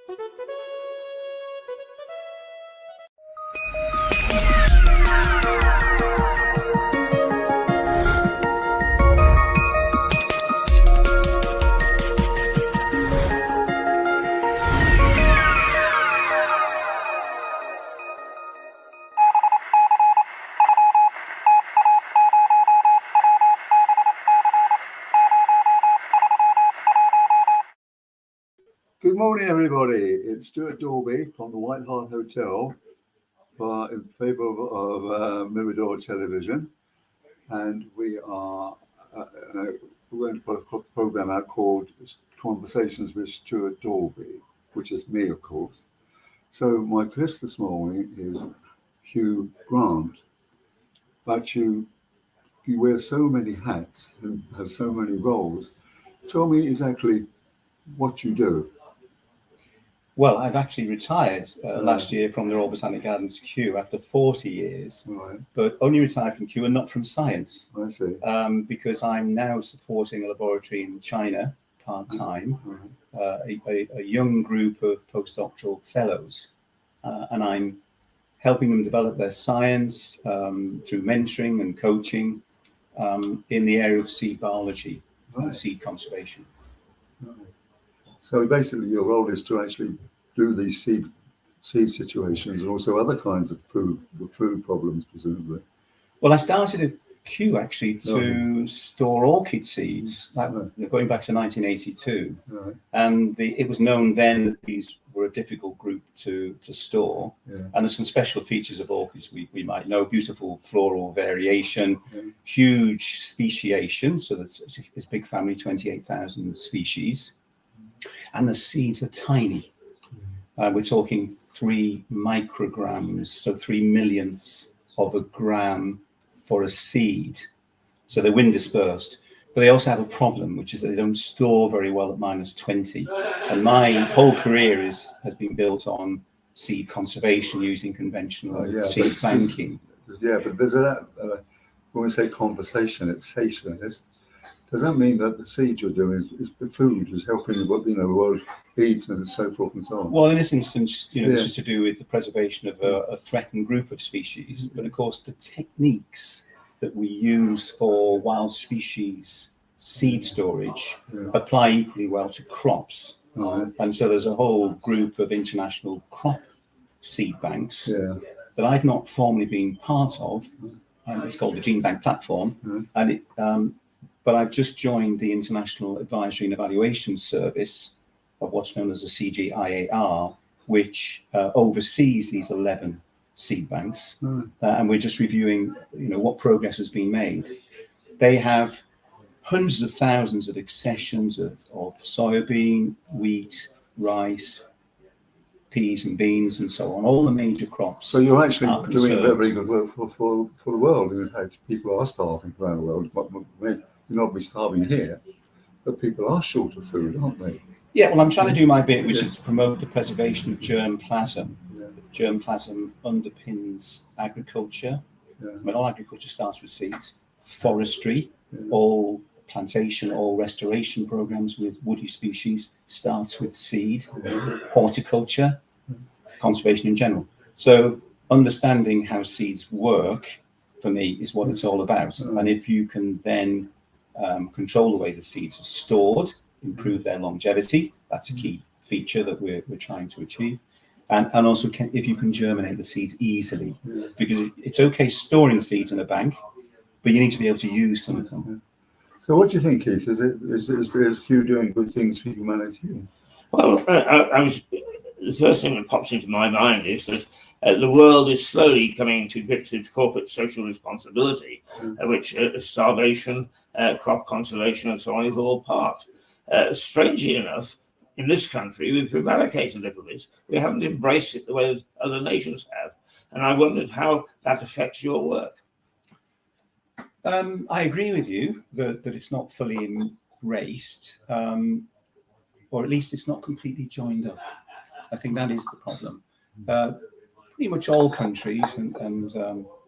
Good morning, everybody. It's Stewart from the White Hart Hotel in favour of Mirador Television. And we are we're going to put a programme out called Conversations with Stewart Dalby, which is me, of course. So my guest this morning is Hugh Grant. But you wear so many hats and have so many roles. Tell me exactly what you do. Well, I've actually retired last year from the Royal Botanic Gardens Kew after 40 years, Right. but only retired from Kew and not from science. I see. Because I'm now supporting a laboratory in China part-time, a young group of postdoctoral fellows, and I'm helping them develop their science through mentoring and coaching in the area of seed biology and seed conservation. Right. So basically your role is to actually do these seed situations and also other kinds of food problems, presumably. Well, I started at Kew actually to store orchid seeds, going back to 1982. Right. And it was known then that these were a difficult group to store. Yeah. And there's some special features of orchids we might know: beautiful floral variation, huge speciation, so that's it's a big family, 28,000 species. And the seeds are tiny. We're talking 3 micrograms, so 3 millionths of a gram for a seed. So they're wind dispersed. But they also have a problem, which is that they don't store very well at -20. And my whole career has been built on seed conservation using conventional seed banking. But there's when we say conversation, it's satiation. Does that mean that the seeds you're doing is the food is helping the world eat and so forth and so on? Well, in this instance, this is to do with the preservation of a threatened group of species. But of course, the techniques that we use for wild species seed storage apply equally well to crops. And so there's a whole group of international crop seed banks that I've not formally been part of. It's called the Gene Bank Platform. But I've just joined the International Advisory and Evaluation Service of what's known as the CGIAR, which oversees these 11 seed banks. And we're just reviewing, what progress has been made. They have hundreds of thousands of accessions of soybean, wheat, rice, peas and beans and so on, all the major crops. So you're actually doing very good work for the world. In fact, people are starving around the world. You're not be starving here, but people are short of food, aren't they? Yeah, well, I'm trying to do my bit, which is to promote the preservation of germplasm. Germplasm underpins agriculture. All agriculture starts with seeds. Forestry, all plantation, all restoration programs with woody species starts with seed. Horticulture, conservation in general. So understanding how seeds work, for me, is what it's all about. And if you can then control the way the seeds are stored, improve their longevity, that's a key feature that we're trying to achieve. And also if you can germinate the seeds easily, because it's okay storing seeds in a bank, but you need to be able to use some of them. So what do you think, Keith? Is Hugh doing good things for humanity? Well, the first thing that pops into my mind is that the world is slowly coming to grips with corporate social responsibility, which starvation, crop conservation and so on is all part. Strangely enough, in this country, we've prevaricated a little bit. We haven't embraced it the way that other nations have. And I wondered how that affects your work. I agree with you that it's not fully embraced, or at least it's not completely joined up. I think that is the problem. Pretty much all countries, and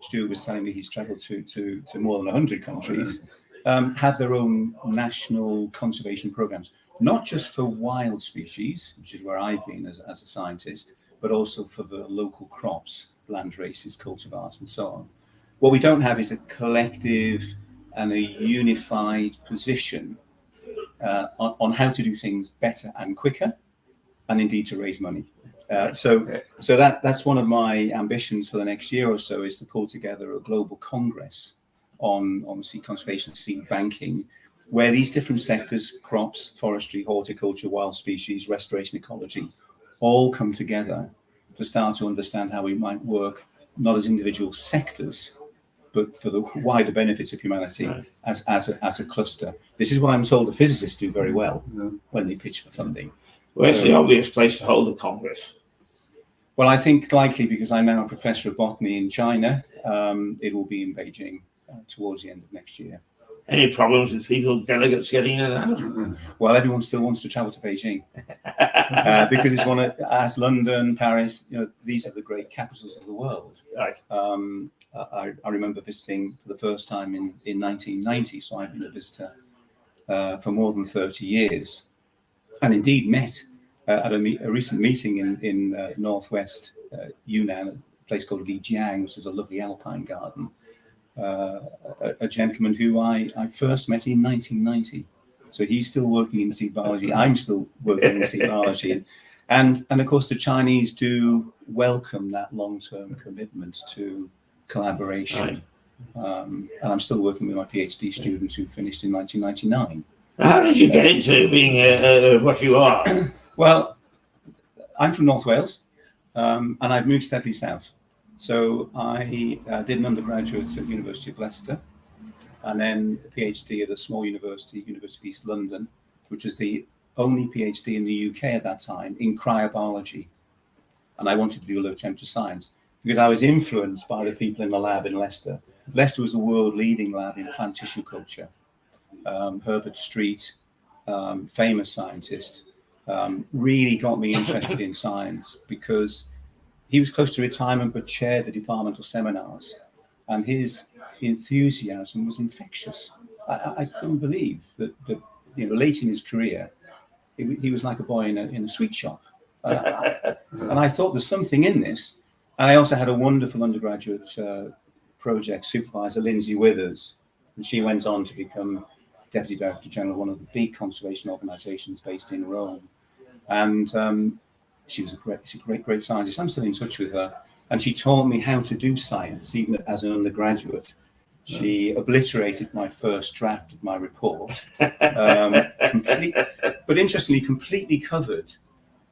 Stewart was telling me he's travelled to more than 100 countries, have their own national conservation programs. not just for wild species, which is where I've been as a scientist, but also for the local crops, land races, cultivars, and so on. What we don't have is a collective and a unified position on how to do things better and quicker, and indeed to raise money. So that's one of my ambitions for the next year or so, is to pull together a global congress on seed conservation, seed banking, where these different sectors, crops, forestry, horticulture, wild species, restoration ecology, all come together to start to understand how we might work, not as individual sectors, but for the wider benefits of humanity, right, as a cluster. This is what I'm told the physicists do very well when they pitch for funding. Where's the obvious place to hold a congress? Well, I think likely, because I'm now a professor of botany in China, it will be in Beijing towards the end of next year. Any problems with people, delegates getting in and out? Well, everyone still wants to travel to Beijing because it's one of, as London, Paris, these are the great capitals of the world. Right. I remember visiting for the first time in 1990, so I've been a visitor for more than 30 years, and indeed met at a recent meeting in northwest Yunnan, a place called Lijiang, which is a lovely alpine garden. A gentleman who I first met in 1990. So he's still working in seed biology. I'm still working in seed biology. And of course, the Chinese do welcome that long-term commitment to collaboration. Right. And I'm still working with my PhD students who finished in 1999. How did you get into being what you are? Well, I'm from North Wales, and I've moved steadily south. So I did an undergraduate at the University of Leicester, and then a PhD at a small university, University of East London, which was the only PhD in the UK at that time in cryobiology. And I wanted to do low temperature science because I was influenced by the people in the lab in Leicester. Leicester was a world leading lab in plant tissue culture. Herbert Street, famous scientist, really got me interested in science because he was close to retirement, but chaired the departmental seminars, and his enthusiasm was infectious. I couldn't believe that late in his career, he was like a boy in a sweet shop. And I thought there's something in this. And I also had a wonderful undergraduate project supervisor, Lindsay Withers, and she went on to become Deputy Director General of one of the big conservation organizations based in Rome. And she's a great scientist. I'm still in touch with her. And she taught me how to do science, even as an undergraduate. She obliterated my first draft of my report, but interestingly, completely covered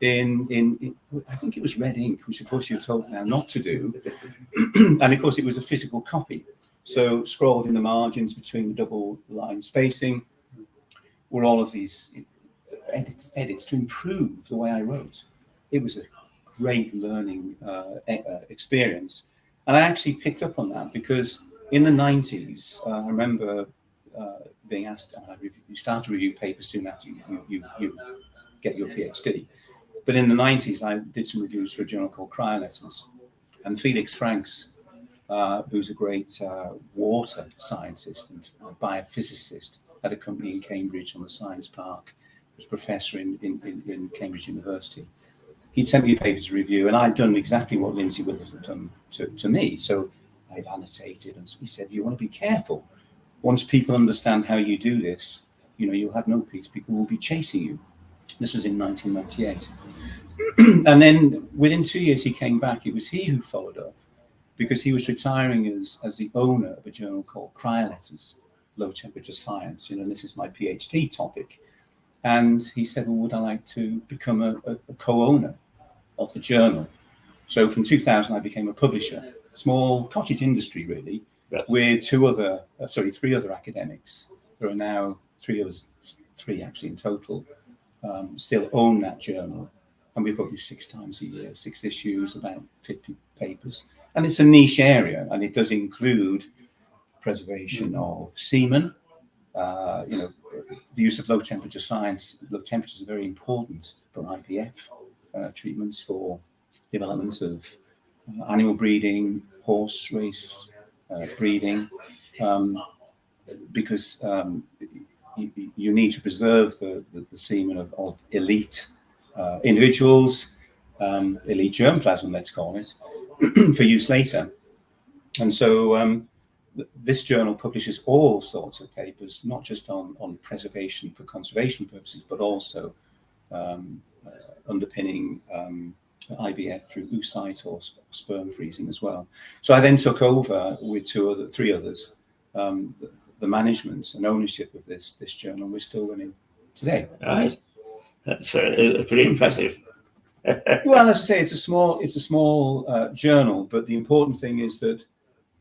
in I think it was red ink, which of course you're told now not to do. And of course, it was a physical copy. So scrolled in the margins between the double line spacing were all of these edits to improve the way I wrote. It was a great learning experience. And I actually picked up on that because in the 90s, I remember being asked, you start to review papers soon after you get your PhD. But in the 90s, I did some reviews for a journal called Cryoletters. And Felix Franks, who's a great water scientist and biophysicist at a company in Cambridge on the Science Park, was professor in Cambridge University. He'd sent me a paper to review, and I'd done exactly what Lindsay Withers had done to me. So I'd annotated, and so he said, you want to be careful. Once people understand how you do this, you'll have no peace. People will be chasing you. This was in 1998. And then within 2 years, he came back. It was he who followed up because he was retiring as the owner of a journal called Cryoletters, Low Temperature Science. And this is my PhD topic. And he said, well, would I like to become a co-owner of the journal? So from 2000, I became a publisher, small cottage industry, really, with three other academics. There are now three actually in total, still own that journal. And we publish 6 times a year, 6 issues, about 50 papers. And it's a niche area, and it does include preservation of semen, the use of low temperature science. Low temperatures are very important for IVF treatments, for development of animal breeding, horse race breeding, because you need to preserve the semen of elite individuals, elite germplasm, let's call it, for use later. And so this journal publishes all sorts of papers, not just on preservation for conservation purposes, but also underpinning IVF through oocyte or sperm freezing as well. So I then took over with three others, the management and ownership of this journal. We're still running today. Right, that's pretty impressive. Well, as I say, it's a small journal, but the important thing is that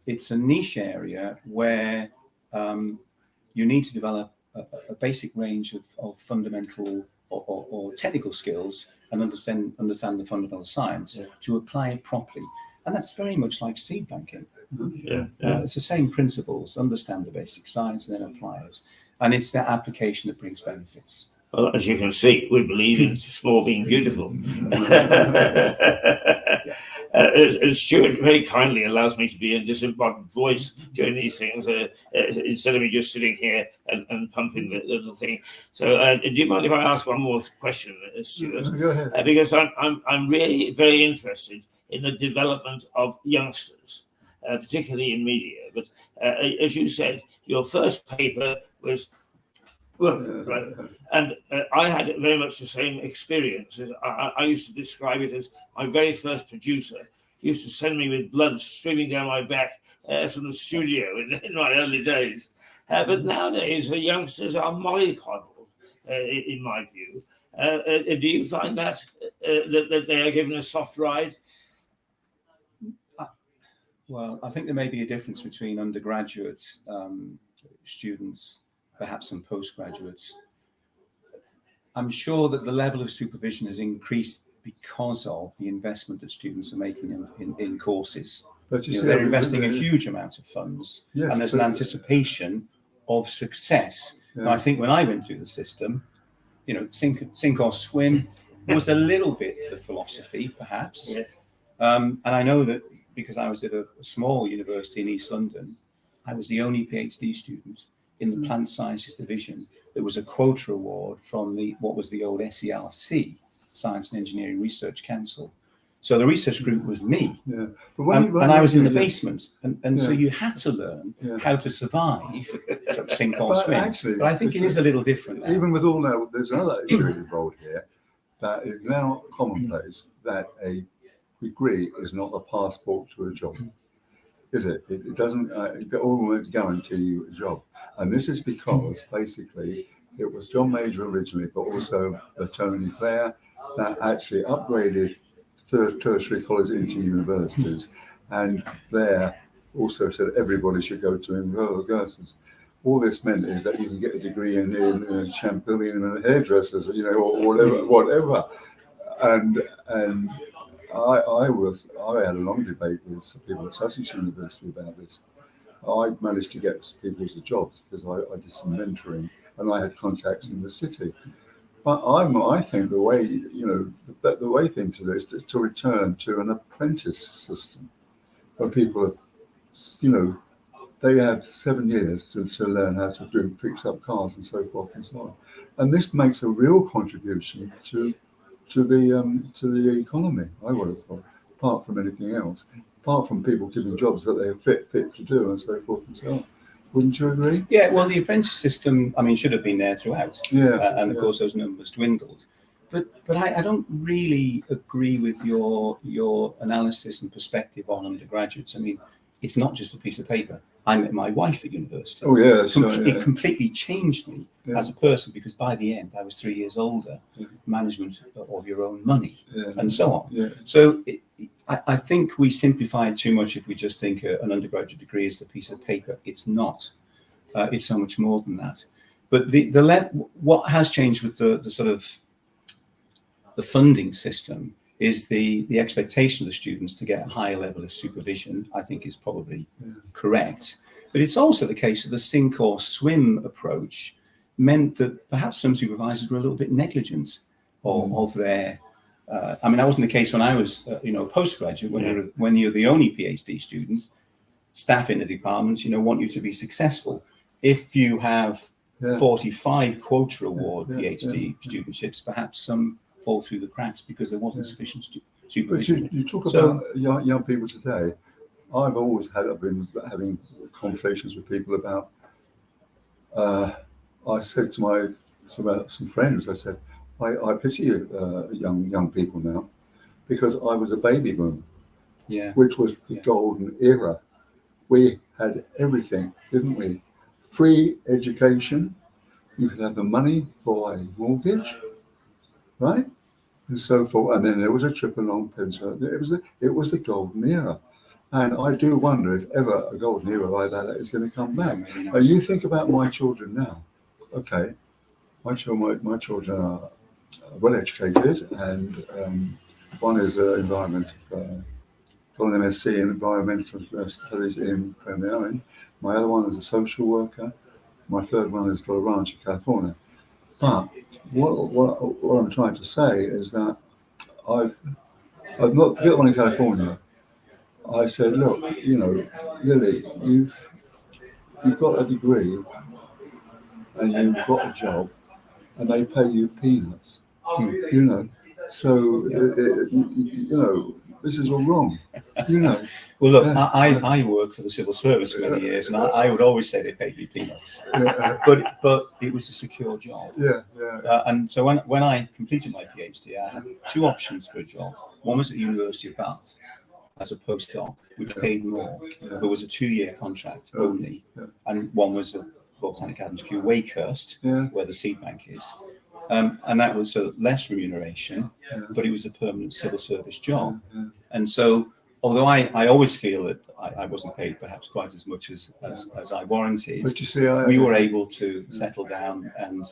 it's a niche area where you need to develop a basic range of fundamental or technical skills and understand the fundamental science to apply it properly. And that's very much like seed banking. It's the same principles: understand the basic science and then apply it. And it's that application that brings benefits. Well, as you can see, we believe in small being beautiful. Stewart very kindly allows me to be a disembodied voice during these things, instead of me just sitting here and pumping the little thing. So, do you mind if I ask one more question, Stewart? Go ahead. Because I'm really very interested in the development of youngsters, particularly in media. But as you said, your first paper was. Well, right. And I had very much the same experience. I used to describe it as my very first producer used to send me with blood streaming down my back from the studio in my early days. But nowadays, the youngsters are mollycoddled, in my view. Do you find that they are given a soft ride? Well, I think there may be a difference between undergraduate students, perhaps some postgraduates. I'm sure that the level of supervision has increased because of the investment that students are making in courses. But they're investing a huge amount of funds, and there's an anticipation of success. And I think when I went through the system, sink or swim was a little bit the philosophy, perhaps. Yes. And I know that because I was at a small university in East London, I was the only PhD student in the plant sciences division. There was a quota award from what was the old SERC, Science and Engineering Research Council. So the research group was me, and I was in the basement, and so you had to learn how to survive, sort of sink or swim. Actually, but I think it is a little different now. Even with all that, there's another issue involved here, that is now commonplace, that a degree is not a passport to a job. Is it? It doesn't guarantee you a job. And this is because basically it was John Major originally, but also Tony Blair, that actually upgraded tertiary colleges into universities. And Blair also said everybody should go to universities. All this meant is that you can get a degree in shampooing and hairdressers, or whatever. And I had a long debate with people at Sussex University about this. I managed to get people to jobs because I did some mentoring and I had contacts in the city. But I think the way thing to this is to return to an apprentice system where people are, they have 7 years to learn how to fix up cars and so forth and so on. And this makes a real contribution to the economy, I would have thought, apart from anything else, apart from people giving jobs that they're fit to do and so forth and so on. Wouldn't you agree? Yeah, well, the apprentice system, should have been there throughout. And of course, those numbers dwindled. But I don't really agree with your analysis and perspective on undergraduates. It's not just a piece of paper. I met my wife at university. Oh, yeah. It completely changed me as a person, because by the end I was 3 years older, management of your own money and so on. Yeah. So I think we simplify it too much if we just think an undergraduate degree is a piece of paper. It's not. It's so much more than that. But what has changed with the sort of the funding system is the expectation of the students to get a higher level of supervision, I think is probably correct. But it's also the case that the sink or swim approach meant that perhaps some supervisors were a little bit negligent of their, that wasn't the case when I was, a postgraduate, when you're the only PhD students, staff in the departments, want you to be successful. If you have 45 quota award Yeah, PhD studentships, perhaps some fall through the cracks because there wasn't sufficient But supervision. you talk So- about young people today. I've been having conversations with people about. I said to some friends, I said, I pity young people now, because I was a baby boomer, Yeah. which was the Yeah. golden era. We had everything, didn't we? Free education. You could have the money for a mortgage, right? And so forth. And then there was a trip along pencil. It was the golden era. And I do wonder if ever a golden era like that is going to come back. Now, you think about my children now. Okay, my children are well educated, and one is got an MSc in environmental studies in Premier Island. My other one is a social worker. My third one has got a ranch in California. But what I'm trying to say is that I've not forget the one in California. I said, look, Lily, you've got a degree and you've got a job, and they pay you peanuts. So this is all wrong. Well, look, I worked for the civil service for many years, and I would always say they paid me peanuts, but it was a secure job. And so when I completed my PhD, I had two options for a job. One was at the University of Bath as a postdoc, which paid more. There was a 2-year contract only, and one was at Botanic Gardens Kew, Wakehurst, where the seed bank is. And that was a less remuneration, but it was a permanent civil service job. And so, although I always feel that I wasn't paid perhaps quite as much as I warranted, But you see, we were able to settle down, and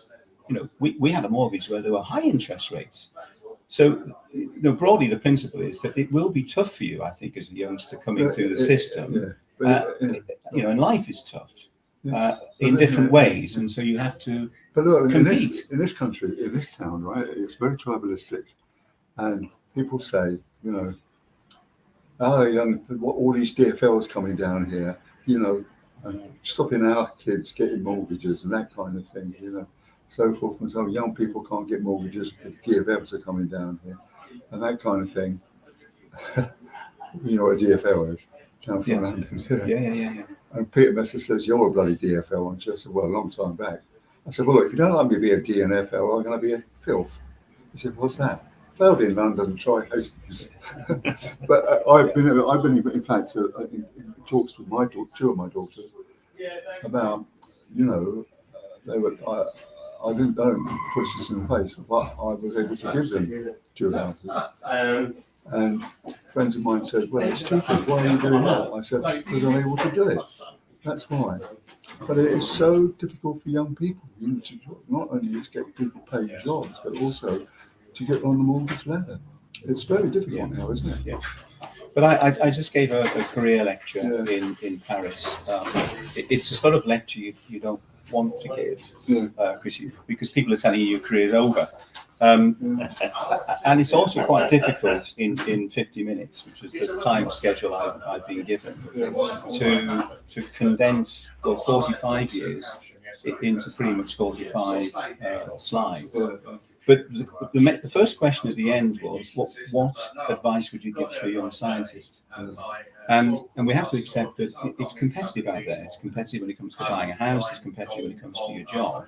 we had a mortgage where there were high interest rates. So, broadly, the principle is that it will be tough for you, I think, as a youngster coming through the system. And life is tough in different ways, and so you have to. But look, compete. in this country, in this town, right, it's very tribalistic, and people say, all these DFLs coming down here, and stopping our kids getting mortgages and that kind of thing, so forth and so on. Young people can't get mortgages because DFLs are coming down here, and that kind of thing. You know what a DFL is? Down from London. Yeah. And Peter Messer says, "You're a bloody DFL," and I said, "Well, a long time back." I said, "Well, look, if you don't like me to be a DNFL, I'm going to be a filth." He said, "What's that?" Failed in London, try Hastings. But I've been, in fact, in talks with two of my daughters about, they were. I don't put this in the face, but I was able to give them 2 houses. And friends of mine said, "Well, it's stupid. Why are you doing that?" I said, "Because I'm able to do it. That's why." But it is so difficult for young people. To not only just get people paid jobs, but also to get on the mortgage ladder. It's very difficult now, isn't it? Yeah. But I just gave a career lecture in Paris. It's a sort of lecture you don't want to give because people are telling you your career's over. And it's also quite difficult in 50 minutes, which is the time schedule I've been given, to condense 45 years into pretty much 45 slides. But the first question at the end was, what advice would you give to a young scientist? And we have to accept that it's competitive out there. It's competitive when it comes to buying a house. It's competitive when it comes to your job.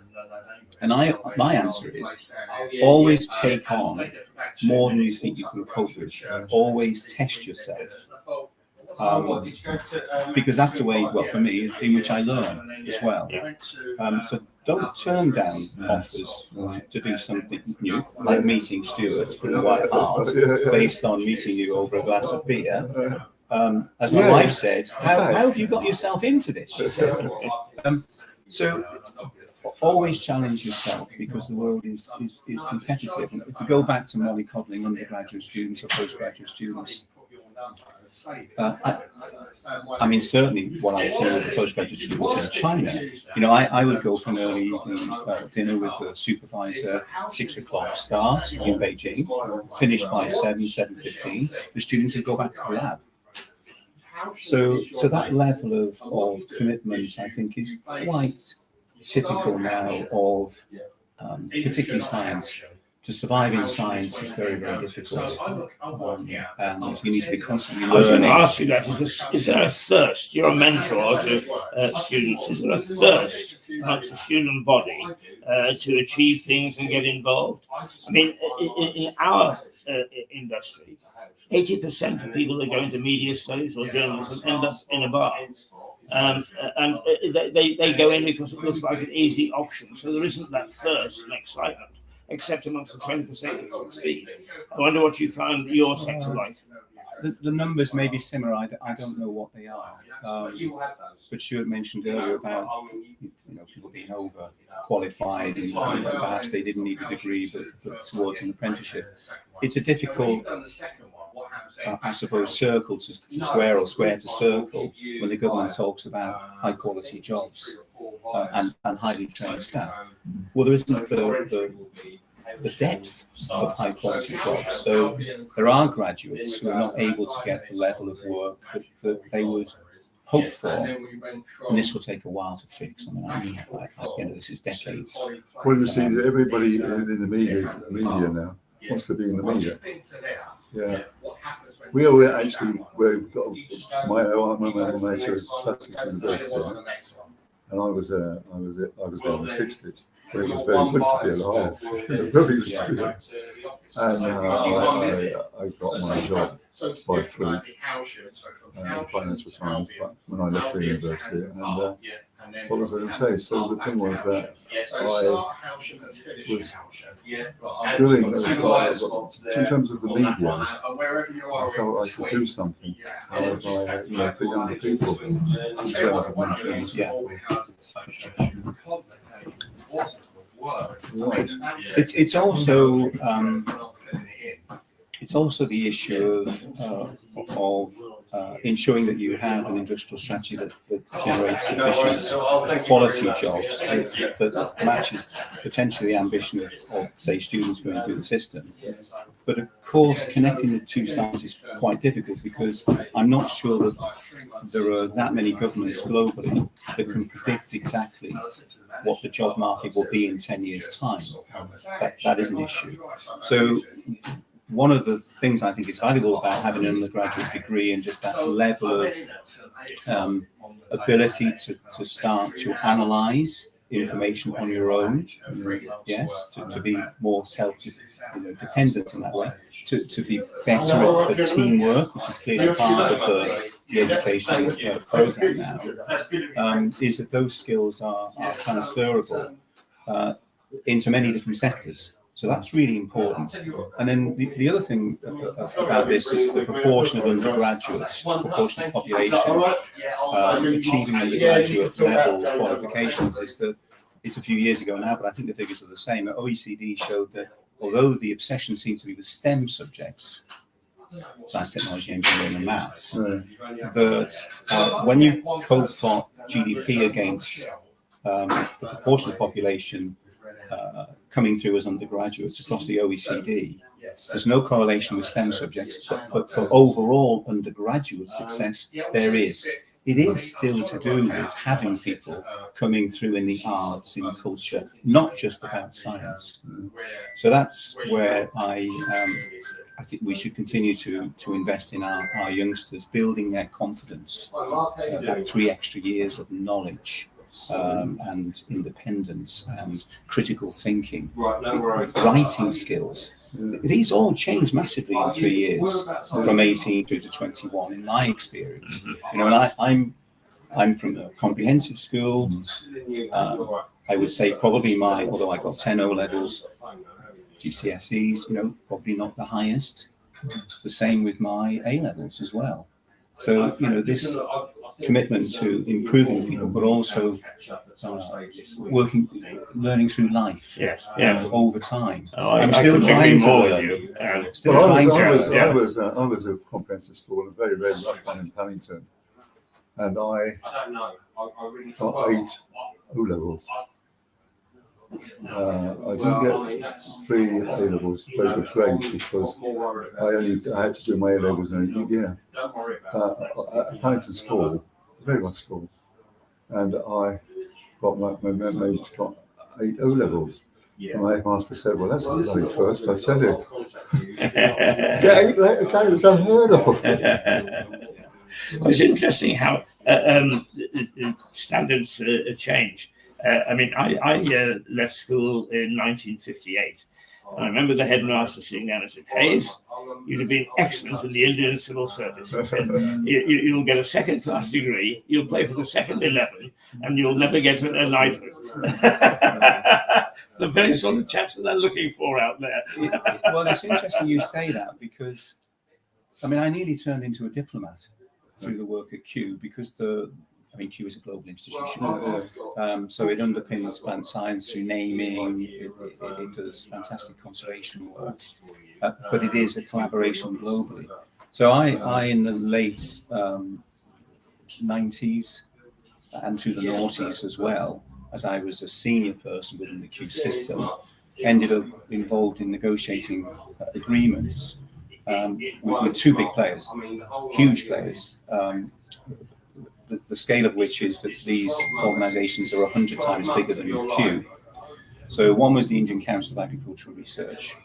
And my answer is, always take on more than you think you can cope with. Always test yourself. Because that's the way, well, for me, in which I learn as well. So don't turn down offers to do something new, like meeting Stewart in the White Hart, based on meeting you over a glass of beer. As my wife said, how have you got yourself into this? She said. So always challenge yourself, because the world is competitive. And if we go back to mollycoddling undergraduate students or postgraduate students, I mean, certainly what I see with the postgraduate students in China, I would go for an early evening dinner with the supervisor, 6 o'clock start in Beijing, finish by 7:15. The students would go back to the lab. So that level of commitment, I think, is quite typical now of particularly science. To survive in science is very, very difficult, and you need to be constantly I was going to learning. ask you that. Is there a thirst? You're a mentor to students. Is there a thirst amongst the student body to achieve things and get involved? I mean, in our industry, 80% of people that go into media studies or journalism end up in a bar. And they go in because it looks like an easy option. So there isn't that thirst and excitement, except amongst the 20% that succeed. I wonder what you found your sector like. The numbers may be similar. I don't know what they are. But Stewart mentioned earlier about people being overqualified and perhaps they didn't need a degree but towards an apprenticeship. It's a difficult, I suppose, circle to square or square to circle when the government talks about high quality jobs and highly trained staff. Well, there isn't the depth of high quality jobs. So there are graduates who are not able to get the level of work that they would hope for, and this will take a while to fix. I mean, this is decades. Well, you see, everybody in the media now wants to be in the media. Yeah. We are actually, we've got my mate is Sussex University, and I was there in the 60s. But it was very good to be alive. Very good. And I got my job by fluke, Financial Times, when I left the university. And what was I going to say? So the thing was that I was doing, in terms of the media, I felt I could do something for younger people in terms of mentoring. Right. It's also the issue of ensuring that you have an industrial strategy that generates sufficient quality jobs that matches potentially the ambition of say students going through the system. But of course, connecting the two sides is quite difficult because I'm not sure that there are that many governments globally that can predict exactly what the job market will be in 10 years' time. That is an issue. So one of the things I think is valuable about having an undergraduate degree and just that level of ability to start to analyse information on your own, yes, to be more self-dependent in that way, to be better at the teamwork, which is clearly part of the education program now, is that those skills are transferable into many different sectors. So that's really important. And then the other thing about this is the proportion of undergraduates, proportion of population achieving undergraduate level qualifications is that it's a few years ago now, but I think the figures are the same. OECD showed that although the obsession seems to be with STEM subjects, science, technology, engineering and maths, that when you co-plot GDP against the proportion of population coming through as undergraduates across the OECD, there's no correlation with STEM subjects, but for overall undergraduate success, there is. It is still to do with having people coming through in the arts, in culture, not just about science. So that's where I think we should continue to invest in our youngsters, building their confidence, that 3 extra years of knowledge. And independence and critical thinking, writing skills. These all change massively in 3 years, from 18 through to 21. In my experience, and I'm from a comprehensive school. I would say probably although I got 10 O levels, GCSEs, probably not the highest. The same with my A levels as well. So this commitment to improving people, but also learning through life over time. I'm still trying to learn. I was a comprehensive school, a very, very rough one in Paddington, and I got 8 O levels. I didn't get 3 A levels, very good grades, because I had to do my A levels in a year. At Paddington School, very rough school, and I got my mate's got 8 O levels. And my headmaster said, "Well, that's a bloody first, I tell you." Get 8 letter tables unheard of. Well, it's interesting how the standards change. I mean, I left school in 1958. And I remember the headmaster sitting down and said, "Hayes, you'd have been excellent in the Indian Civil Service." He said, "You'll get a second-class degree, you'll play for the second 11, and you'll never get a knighthood." The very sort of chaps that they're looking for out there. Well, it's interesting you say that, because, I mean, I nearly turned into a diplomat through the work at Kew, because Kew is a global institution, so it underpins plant science through naming. It does fantastic conservation work, but it is a collaboration globally. So I in the late 90s and to the noughties as well, as I was a senior person within the Kew system, ended up involved in negotiating agreements with 2 big players, huge players. The scale of which is that these organisations are 100 times bigger than Kew. So one was the Indian Council of Agricultural Research,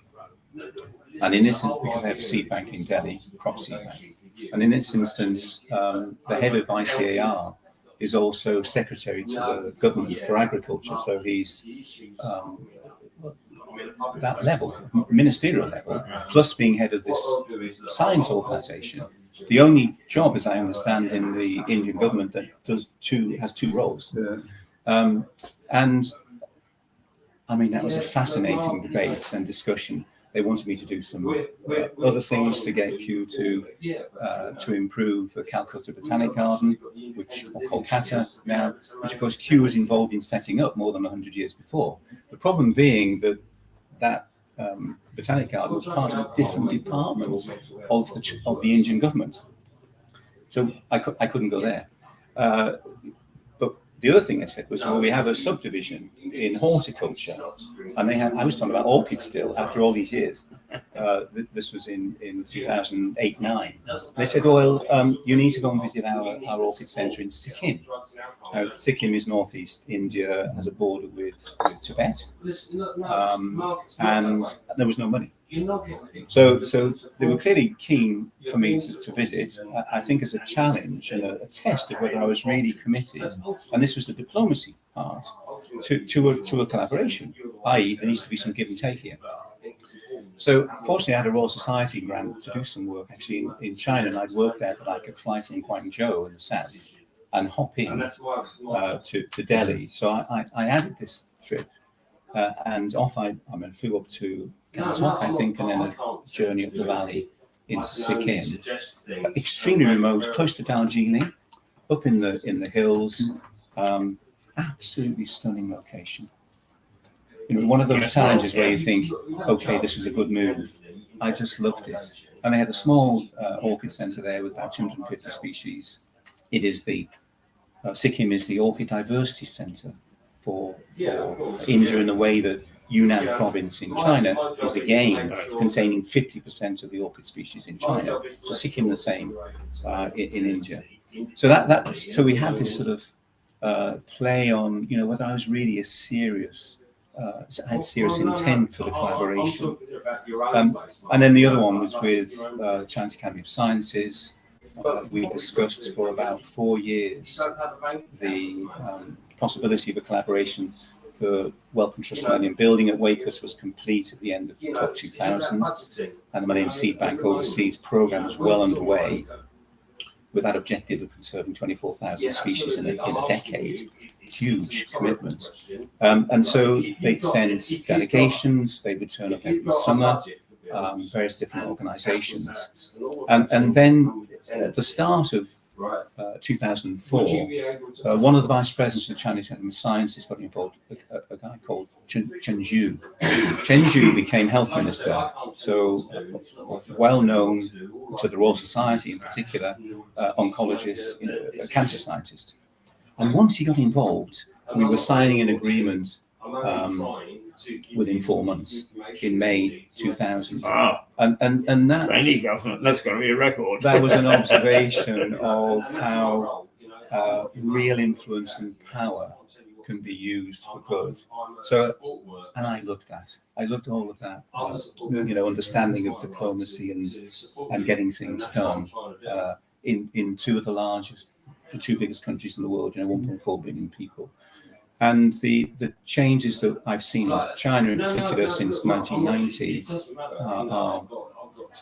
and in this, because they have a seed bank in Delhi, crop seed bank, and in this instance, the head of ICAR is also secretary to the government for agriculture. So he's that level, ministerial level, plus being head of this science organisation. The only job, as I understand, in the Indian government that has 2 roles. And I mean, that was a fascinating debate and discussion. They wanted me to do some other things to get Kew to improve the Calcutta Botanic Garden, or Kolkata now, which of course Kew was involved in setting up more than 100 years before. The problem being that Botanic Garden was part of different departments of the Indian government, so I couldn't go there. But the other thing they said was, well, we have a subdivision in horticulture, and I was talking about orchids still after all these years. This was in 2008-9. They said, well, you need to go and visit our orchid centre in Sikkim. Sikkim is northeast India, has a border with Tibet, and there was no money. So they were clearly keen for me to visit, I think as a challenge and a test of whether I was really committed, and this was the diplomacy part, to a collaboration, i.e. there needs to be some give and take here. So fortunately I had a Royal Society grant to do some work actually in China, and I'd worked there that I could fly from Guangzhou in the south and hop in to Delhi. So I added this trip, and off I flew up to Gangtok, I think, and then a journey up the valley into Sikkim. Extremely remote, close to Darjeeling, up in the hills. Absolutely stunning location. One of those challenges where you think, okay, this was a good move. I just loved it. And they had a small orchid centre there with about 250 species. It is Sikkim is the orchid diversity centre for India, in the way that Yunnan province in China is again containing 50% of the orchid species in China. So Sikkim the same in India. So we had this sort of play on, whether I was really I had serious intent for the collaboration. And then the other one was with Chinese Academy of Sciences. We discussed for about 4 years the possibility of a collaboration. The Wellcome Trust Millennium Building at Wakehurst was complete at the end of 2000, and the Millennium Seed Bank Overseas programme was well underway, with that objective of conserving 24,000 species in a decade. Huge commitment. And so they'd send delegations, they would turn up every summer, various different organisations. And then at the start of 2004, one of the vice presidents of the Chinese Academy of Sciences got involved, a guy called Chen Zhu. Chen Zhu became health minister, so well known to the Royal Society in particular, oncologist, a cancer scientist. And once he got involved, we were signing an agreement within 4 months in May 2000. Wow. And that Any government, that's going to be a record. That was an observation of how real influence and power can be used for good. So, and I loved that. I loved all of that, understanding of diplomacy and getting things done in two of the two biggest countries in the world, 1.4 billion people. And the changes that I've seen in China in particular since 1990 are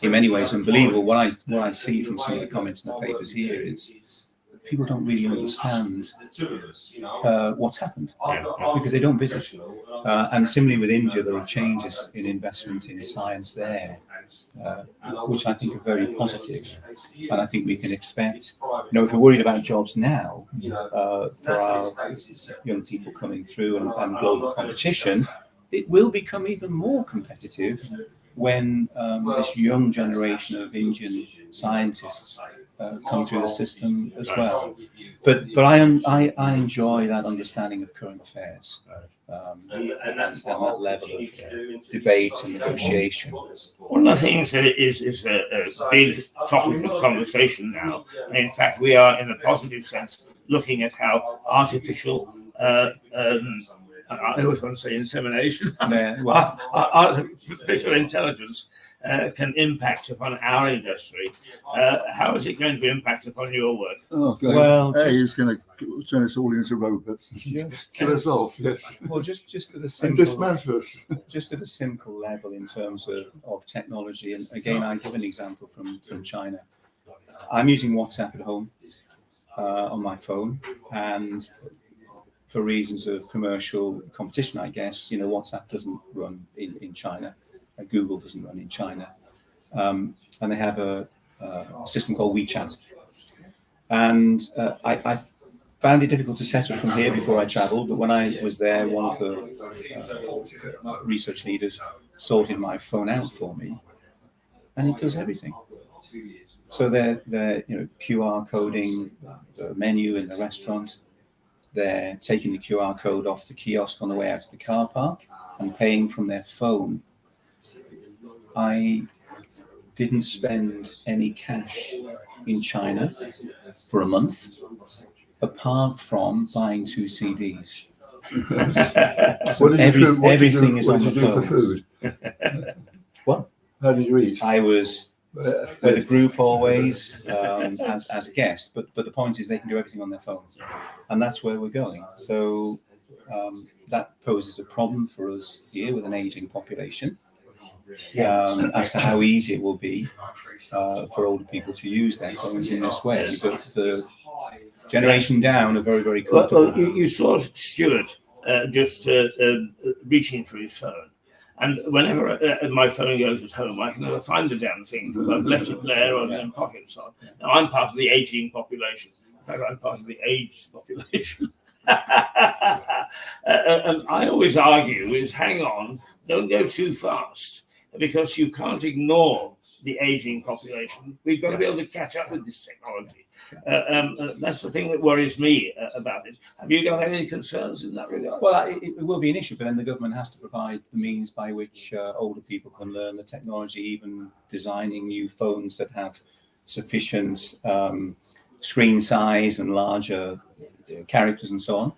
in many ways unbelievable. What I see from some of the comments in the papers here is people don't really understand what's happened because they don't visit. And similarly with India, there are changes in investment in science there, which I think are very positive. And I think we can expect, if we're worried about jobs now, for our young people coming through and global competition, it will become even more competitive when this young generation of Indian scientists come through the system as well. But I enjoy that understanding of current affairs and that level of debate and negotiation. One of the things that is a big topic of conversation now, and in fact we are in a positive sense looking at how artificial I always want to say insemination. Artificial intelligence can impact upon our industry. How is it going to impact upon your work? Oh, God. Well, he's going to turn us all into robots. Kill us off, yes. Well, just at a simple, and dismantle us. Just at a simple level in terms of technology. And again, I give an example from China. I'm using WhatsApp at home on my phone, and for reasons of commercial competition, I guess, WhatsApp doesn't run in China. Google doesn't run in China. And they have a system called WeChat. And I found it difficult to set up from here before I traveled, but when I was there, one of the research leaders sorted my phone out for me, and it does everything. So they're QR coding the menu in the restaurant. They're taking the QR code off the kiosk on the way out to the car park and paying from their phone. I didn't spend any cash in China for a month, apart from buying 2 CDs. So everything is on the phone. For food? What? How did you eat? I was with a group always as a guest, but the point is they can do everything on their phone, and that's where we're going. So that poses a problem for us here with an aging population as to how easy it will be for older people to use their phones in this way. But the generation down are very, very comfortable. Well, you saw Stewart just reaching for his phone. And whenever my phone goes at home, I can never find the damn thing because I've left it there or in pockets. Now, I'm part of the aging population. In fact, I'm part of the aged population. And I always argue is, hang on, don't go too fast, because you can't ignore the aging population. We've got to be able to catch up with this technology. That's the thing that worries me about it. Have you got any concerns in that regard? Well, it will be an issue, but then the government has to provide the means by which older people can learn the technology, even designing new phones that have sufficient screen size and larger characters and so on.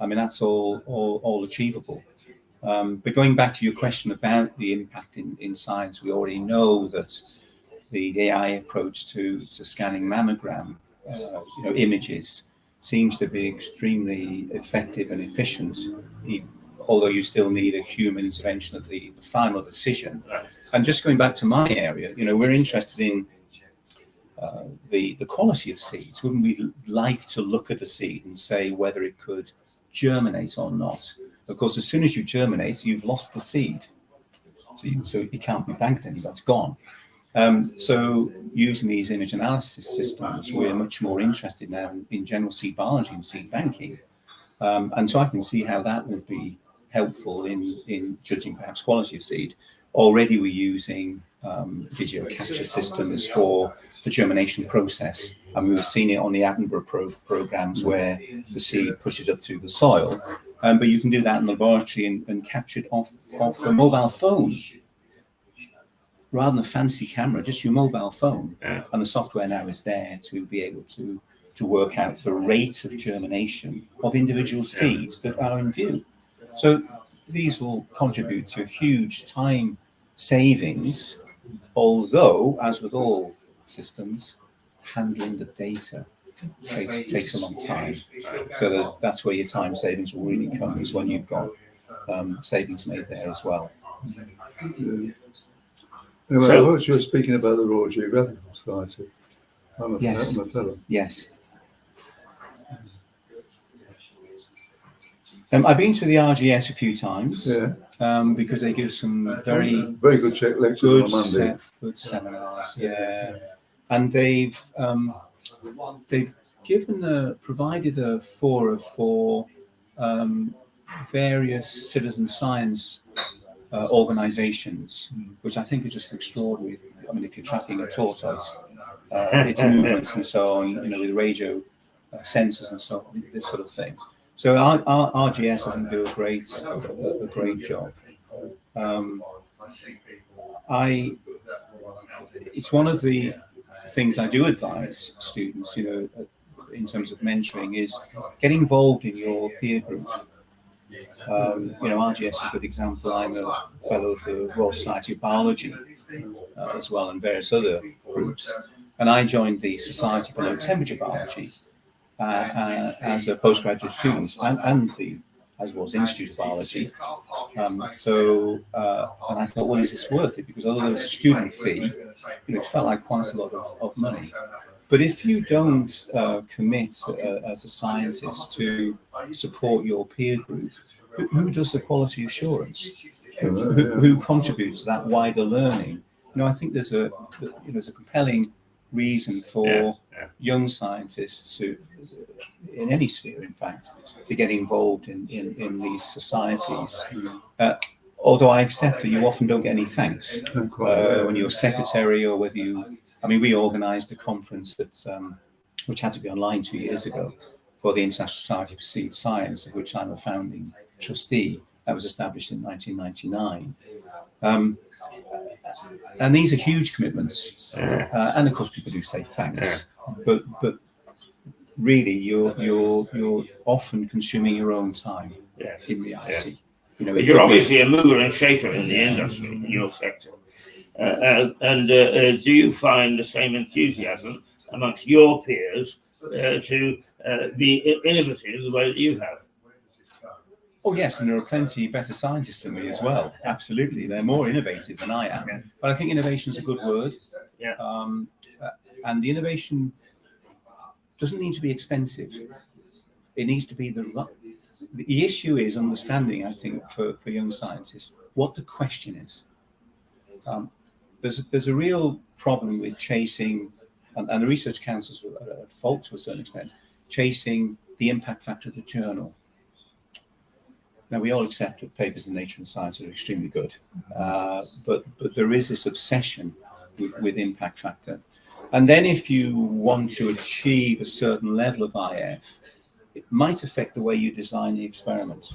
I mean, that's all achievable. But going back to your question about the impact in science, we already know that the AI approach to scanning mammogram images seems to be extremely effective and efficient, although you still need a human intervention at the final decision. And just going back to my area, we're interested in the quality of seeds. Wouldn't we like to look at a seed and say whether it could germinate or not? Of course, as soon as you germinate, you've lost the seed. So it can't be banked anymore, it's gone. So using these image analysis systems, we're much more interested now in general seed biology and seed banking. And so I can see how that would be helpful in judging perhaps quality of seed. Already we're using video capture systems for the germination process. And we've seen it on the Attenborough programs where the seed pushes up through the soil. But you can do that in the laboratory and capture it off a mobile phone. Rather than a fancy camera, just your mobile phone. And the software now is there to be able to to work out the rate of germination of individual seeds that are in view. So these will contribute to huge time savings, although, as with all systems, handling the data takes a long time. So that's where your time savings will really come, is when you've got savings made there as well. Anyway, I heard you were speaking about the Royal Geographical Society. I'm a fellow. Yes. I've been to the RGS a few times, because they give some very good lectures on Monday. Good seminars, and they've provided a forum for various citizen science organisations, which I think is just extraordinary. I mean, if you're tracking a tortoise, its movements and so on, with radio sensors and so on, this sort of thing. So our RGS, I think, do a great job. It's one of the things I do advise students, in terms of mentoring, is get involved in your peer group. RGS is a good example. I'm a fellow of the Royal Society of Biology as well, and various other groups. And I joined the Society for Low Temperature Biology as a postgraduate student, and as was Institute of Biology. And I thought, well, is this worth it? Because although there was a student fee, it felt like quite a lot of money. But if you don't commit as a scientist to support your peer group, who does the quality assurance? Who contributes to that wider learning? I think there's a compelling reason for young scientists to, in any sphere, in fact, to get involved in these societies. Although I accept that you often don't get any thanks when you're secretary, or whether we organised a conference which had to be online 2 years ago, for the International Society for Seed Science, of which I'm a founding trustee. That was established in 1999. And these are huge commitments. And of course, people do say thanks, but really, you're often consuming your own time in reality. You're obviously a mover and shaker in the industry, in your sector. Do you find the same enthusiasm amongst your peers to be innovative the way that you have? Oh, yes, and there are plenty better scientists than me as well. Absolutely. They're more innovative than I am. But I think innovation is a good word. And the innovation doesn't need to be expensive. It needs to be the issue is understanding, I think, for young scientists, what the question is. There's a real problem with chasing, and the research councils are at fault to a certain extent, chasing the impact factor of the journal. Now, we all accept that papers in Nature and Science are extremely good, but there is this obsession with impact factor. And then if you want to achieve a certain level of IF, it might affect the way you design the experiment,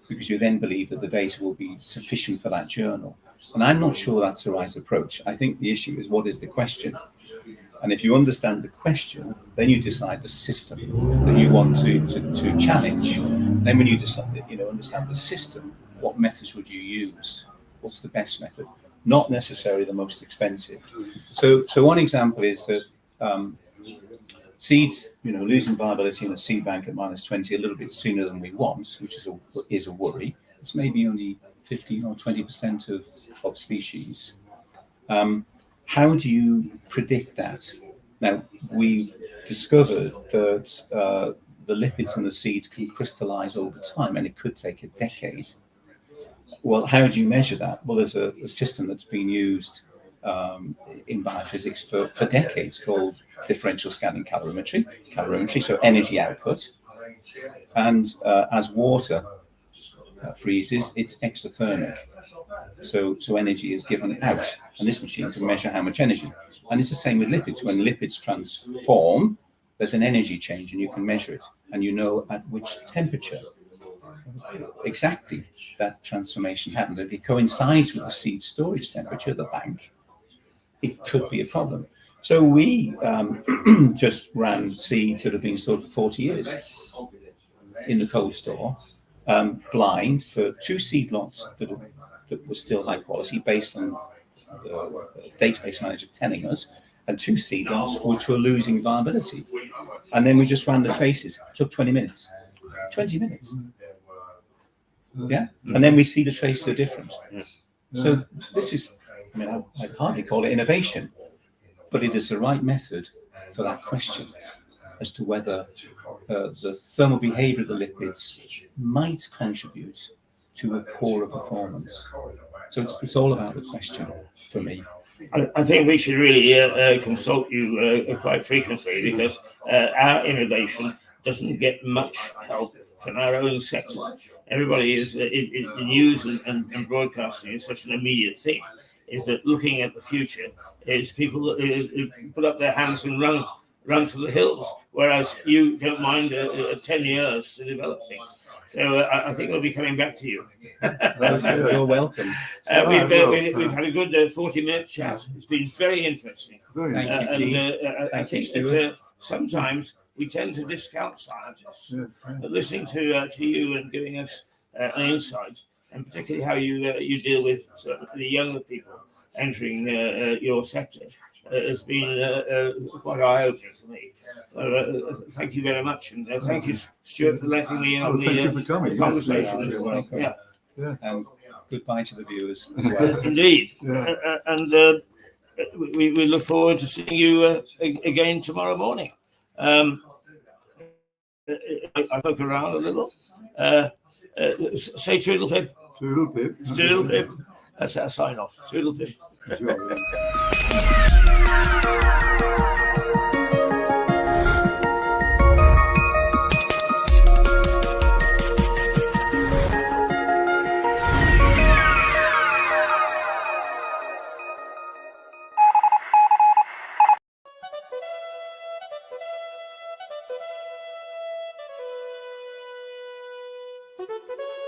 because you then believe that the data will be sufficient for that journal. And I'm not sure that's the right approach. I think the issue is, what is the question? And if you understand the question, then you decide the system that you want to challenge. Then when you decide, understand the system, what methods would you use? What's the best method? Not necessarily the most expensive. So one example is that seeds, losing viability in a seed bank at -20 a little bit sooner than we want, which is a worry. It's maybe only 15 or 20% of species. How do you predict that? Now, we've discovered that the lipids in the seeds can crystallize over time, and it could take a decade. Well, how do you measure that? Well, there's a system that's been used in biophysics for decades called differential scanning calorimetry, so energy output. And as water freezes, it's exothermic. So energy is given out, and this machine can measure how much energy. And it's the same with lipids. When lipids transform, there's an energy change, and you can measure it, and you know at which temperature exactly that transformation happened. If it coincides with the seed storage temperature, the bank, it could be a problem. So we just ran seeds that have been stored for 40 years in the cold store, blind, for 2 seed lots that were still high quality based on the database manager telling us, and 2 seed lots which were losing viability. And then we just ran the traces. It took 20 minutes. 20 minutes. Yeah. And then we see the traces are different. So this is, I mean, I'd hardly call it innovation, but it is the right method for that question as to whether the thermal behavior of the lipids might contribute to a poorer performance. So it's all about the question for me. I think we should really consult you quite frequently, because our innovation doesn't get much help from our own sector. Everybody is the news and broadcasting is such an immediate thing. Is that looking at the future is people that put up their hands and run for the hills, whereas you don't mind 10 years to develop things. So I think we'll be coming back to you. You're welcome. We've had a good 40-minute chat. It's been very interesting. Thank you, Keith. I think that sometimes we tend to discount scientists. But listening to you and giving us an insight, and particularly how you deal with the younger people entering your sector, has been quite eye-opening for me. Thank you very much, and thank you, Stuart, for letting me in on the conversation as well. Yeah. And goodbye to the viewers as well. Indeed. And we look forward to seeing you again tomorrow morning. I look around a little. Say toodle pip. Toodle pip. Toodle pip. That's our sign off. Toodle pip. Thank you.